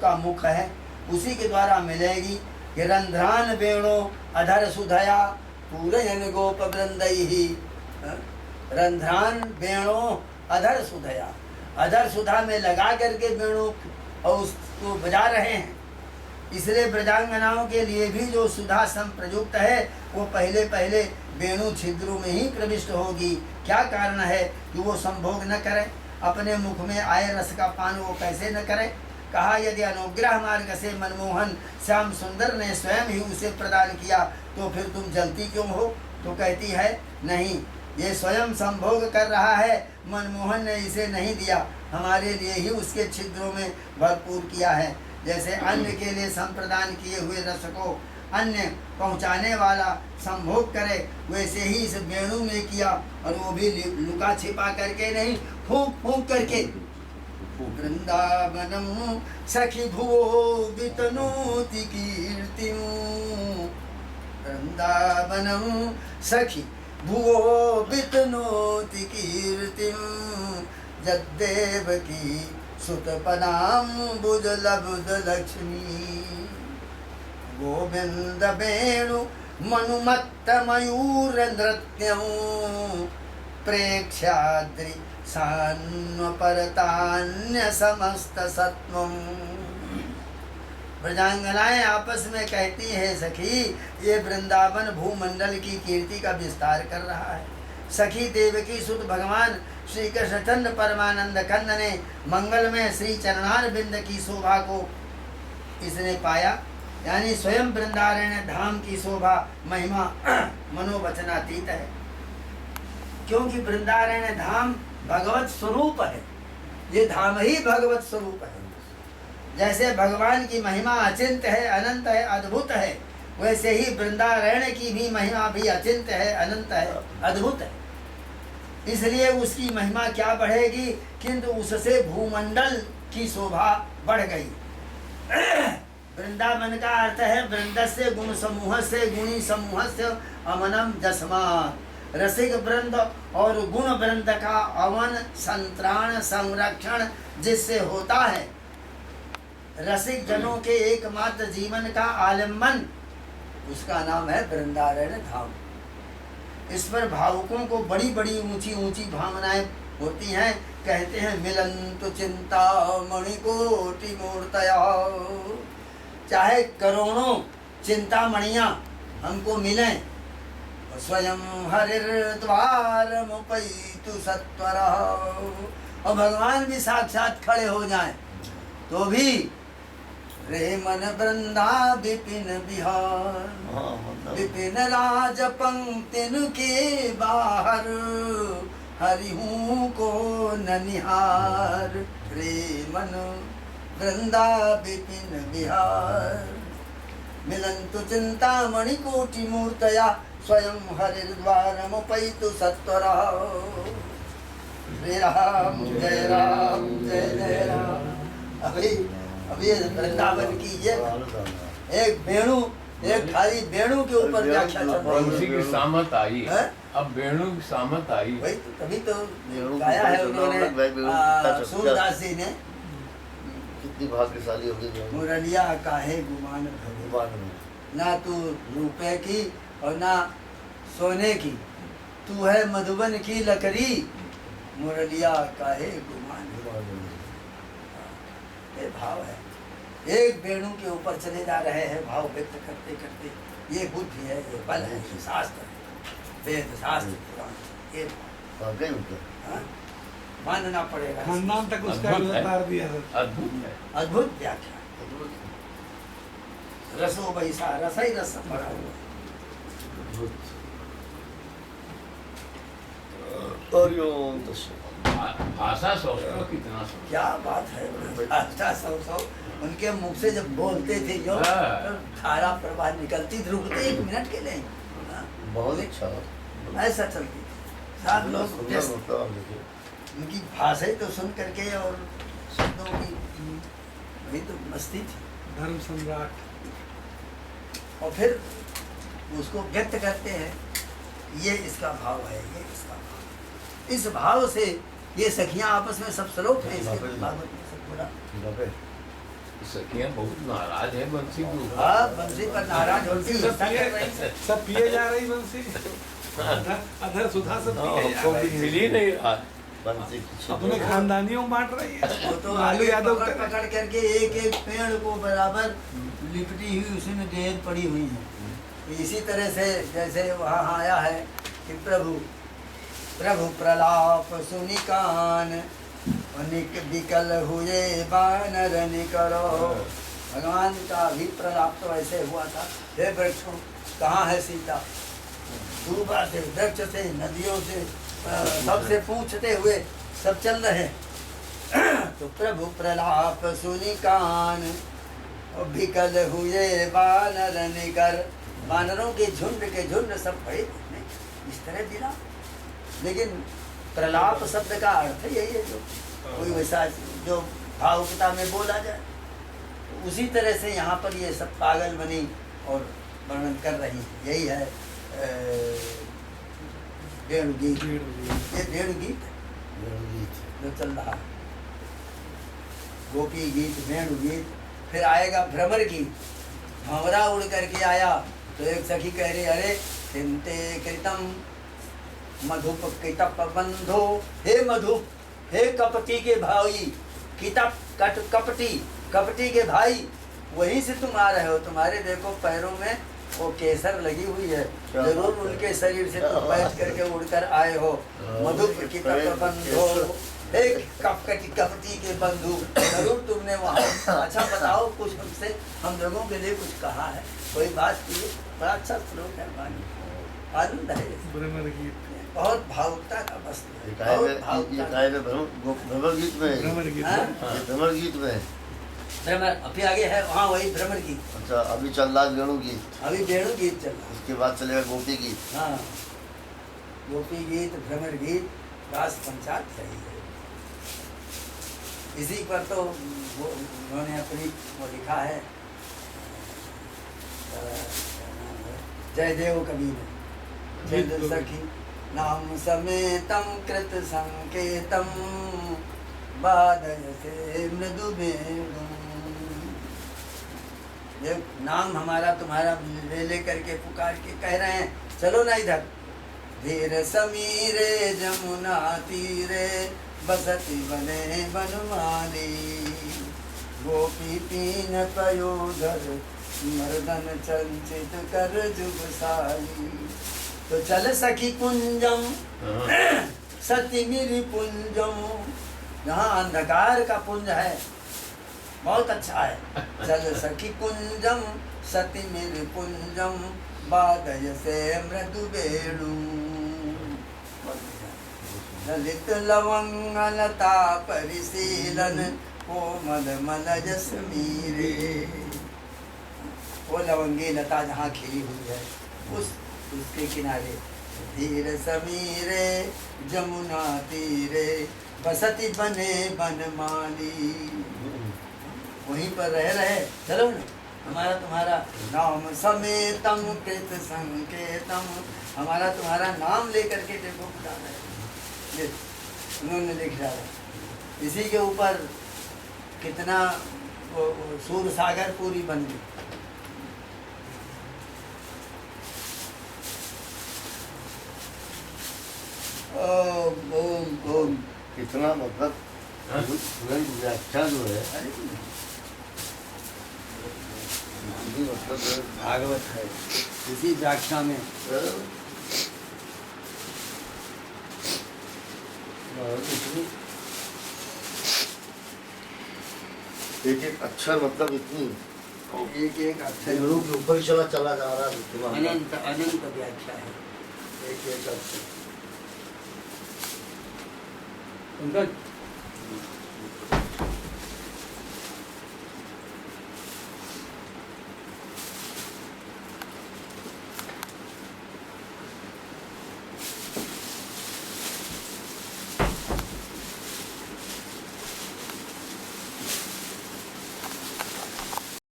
का मुख है, उसी के द्वारा मिलेगी। कि रंध्रान वेणो अधर सुधया पूरयन गोप वृंदई। रंध्रान वेणो अधर सुधया, अधर सुधा में लगा करके वेणु और उसको बजा रहे हैं। इसलिए ब्रजांगनाओं के लिए भी जो सुधा संप्रयुक्त है वो पहले पहले वेणु छिद्रों में ही प्रविष्ट होगी। क्या कारण है कि वो संभोग न करे, अपने मुख में आए रस का पान वो कैसे न करे। कहा यदि अनुग्रह मार्ग से मनमोहन श्याम सुंदर ने स्वयं ही उसे प्रदान किया तो फिर तुम जलती क्यों हो। तो कहती है नहीं, ये स्वयं संभोग कर रहा है, मनमोहन ने इसे नहीं दिया, हमारे लिए ही उसके छिद्रों में भरपूर किया है। जैसे अन्न के लिए संप्रदान किए हुए रस को अन्न पहुँचाने वाला संभोग करे, वैसे ही इस वेणु में किया, और वो भी लुका छिपा करके नहीं, फूंक फूंक करके। वृंदावनम सखी भुवो वितनोति कीर्तिम, वृंदावनम सखी भुवो वितनोति कीर्तिम, जद्देवकी सुतपदाम्बुज लब्ध लक्ष्मी। गोविंद वेणु मनुमत्त मयूर नृत्यं, प्रेक्ष्याद्रि सान्वपरतान्य समस्त सत्वम। ब्रजांगनाएं आपस में कहती है सखी, ये वृंदावन भूमंडल की कीर्ति का विस्तार कर रहा है। सखी देवकी सुत भगवान श्री कृष्णचंद्र परमानंद कंद ने मंगल में श्री चरणार बिंद की शोभा को इसने पाया, यानी स्वयं वृंदारण्य धाम की शोभा महिमा मनोवचनातीत है। क्योंकि वृंदारण्य धाम भगवत स्वरूप है, ये धाम ही भगवत स्वरूप है। जैसे भगवान की महिमा अचिंत है, अनंत है, अद्भुत है, वैसे ही वृंदारण्य की भी महिमा भी अचिंत है, अनंत है, अद्भुत है। इसलिए उसकी महिमा क्या बढ़ेगी, किंतु उससे भूमंडल की शोभा बढ़ गई। वृंदावन का अर्थ है वृंदस्य गुण समूह से गुणी समूह से अमनम जस्मात्। रसिक वृंद और गुण वृंद का अवन संत्राण संरक्षण जिससे होता है, रसिक जनों के एकमात्र जीवन का आलम्बन, उसका नाम है वृंदारण्य धाम। इस पर भावुकों को बड़ी बड़ी ऊंची ऊंची भावनाएं होती हैं। कहते हैं मिलंतु चिंता मणिकोटि मूर्तया, चाहे करोड़ों चिंतामणियां हमको मिलें, स्वयं हरिर्द्वार मुपैतु सत्वरा, और भगवान भी साक्षात खड़े हो जाएं तो भी रे मन वृंदा विपिन बिहार, विपिन राज पंक्तिन के बाहर, हरिहूँ को ननिहार। रे मन वृंदा विपिन बिहार, मिलंतु चिंतामणि कोटि मूर्तया, स्वयं हरिद्वार मुपैतु सत्वरा। जय राम जय राम जय जय राम। अभी वृंदावन की ये एक वेणु, एक खाली वेणु के ऊपर व्याख्या चल रही है। सामत आई है? अब वेणु की सामत आई, भाई तभी तो गाया है उन्होंने, सूरदास जी ने। कितनी भाग्यशाली होगी मुरलिया काहे गुमान भगवान, ना तू रुपए की और ना सोने की, तू है मधुबन की लकड़ी, मुरलिया काहे गुमान। ये भाव है, एक वेणु के ऊपर चले जा रहे हैं भाव व्यक्त करते करते। ये बुद्धि है, ये बल है, ये शास्त्र है, वेद शास्त्र पुराण, ये मानना पड़ेगा। खानदान तक उसका उतार दिया है। अद्भुत है, अद्भुत व्याख्या, रसो वैसा रस ही रस पड़ा हुआ। भाषा सौ कितना क्या बात है, भाषा सौ उनके मुख से जब बोलते थे जो धारा प्रवाह निकलती, रुकते एक मिनट के लिए, बहुत अच्छा ऐसा चलती थी। सात लोग उनकी भाषा तो सुन करके और शब्दों की वही तो मस्ती थी। धर्म सम्राट, और फिर उसको व्यक्त करते हैं, ये इसका भाव है, ये इसका भाव। इस भाव से ये सखियां आपस में सब श्लोक हैं इसके भागवत में सब पूरा। सखियां बहुत नाराज है बंसी के ऊपर। हाँ बंसी पर नाराज होती सब पिए जा रही बंसी अधर सुधा सब पिए जा हमको भी रही मिल ही नहीं रहा। बंसी की अपने खानदानियों बांट रही है। वो तो लालू आलू यादव पकड़ का- पकड़ करके एक एक पेड़ को बराबर लिपटी हुई उसी में ढेर पड़ी हुई है। इसी तरह से जैसे वहाँ आया है कि प्रभु प्रभु प्रलाप सुनि कान अनिक विकल हुए बानर निकरो। भगवान का भी प्रलाप तो ऐसे हुआ था, हे वृक्षों कहाँ है सीता। दूबा से वृक्ष से नदियों से सबसे पूछते हुए सब चल रहे। तो प्रभु प्रलाप सुनि कान विकल हुए बानर निकर। बानरों के झुंड सब बड़े इस तरह दिला। लेकिन प्रलाप शब्द का अर्थ यही है जो कोई वैसा जो भावुकता में बोला जाए। तो उसी तरह से यहाँ पर ये सब पागल बनी और वर्णन कर रही है। यही है वेणुगीत। ये वेणुगीत जो चल रहा है, गोपी गीत वेणुगीत। फिर आएगा भ्रमर गीत। भंवरा उड़ करके आया तो एक सखी कह रही अरे चिंते कृतम मधुप कितप बंधो। हे मधुप, हे कपटी के भाई, कितप कपटी कपटी के भाई, वहीं से तुम आ रहे हो। तुम्हारे देखो पैरों में वो केसर लगी हुई है, जरूर उनके शरीर से तुम बैठ करके उड़कर आए हो। मधुप कितप बंधो, हे कपटी के बंधु, जरूर तुमने वहाँ। अच्छा बताओ कुछ हमसे, हम लोगों के लिए कुछ कहा है, कोई बात की। बड़ा अच्छा श्लोक है, आनंद है, भ्रमर गीत। बहुत भावुकता का वस्तु है। भ्रमर गीत में भ्रमर गीत। हाँ? ये भ्रमर गीत में भ्रमर अभी आगे है, वहाँ वही भ्रमर गीत। अच्छा अभी चल रहा है वेणु गीत, अभी वेणु गीत चल रहा है। उसके बाद चलेगा गोपी गीत। हाँ गोपी गीत, भ्रमर गीत, रास पंचायत सही है। इसी पर तो उन्होंने अपनी वो लिखा है जयदेव कवि ने। जय सखी नाम समेतम कृत संकेतम बादयसे मृदु वेणु। ये नाम हमारा तुम्हारा ले करके पुकार के कह रहे हैं चलो ना इधर। धीर समीरे जमुना तीरे बसती बने बनमाली। गोपी पीन पयोधर मर्दन चंचित कर जुगसाली। तो चल सखी कुंजम सतिमिरी पुंजम, जहाँ अंधकार का पुंज है बहुत अच्छा है। चल सखी कुंजम सतिमिरी पुंजम बादय से मृदु वेणु। ललित लवंग लता परिशीलन कोमल मलजस मीरे। वो लवंगी लता जहाँ खिली हुई है उसके किनारे धीर समीरे जमुना तीरे बसती बने बनमाली। वहीं पर रहे चलो ना। हमारा तुम्हारा नाम समेतम कृत संकेतम, हमारा तुम्हारा नाम लेकर के देखो बता रहे। ये उन्होंने लिख डाला। इसी के ऊपर कितना सूर सागर पूरी बन गई। ओम ओम ओम। कितना मतलब व्याख्या जो है मतलब भागवत है, इसी व्याख्या में एक एक अक्षर मतलब इतनी एक एक अक्षर गुरु के ऊपर चला चला जा रहा है। अनंत अनंत व्याख्या है एक एक अक्षर। उनका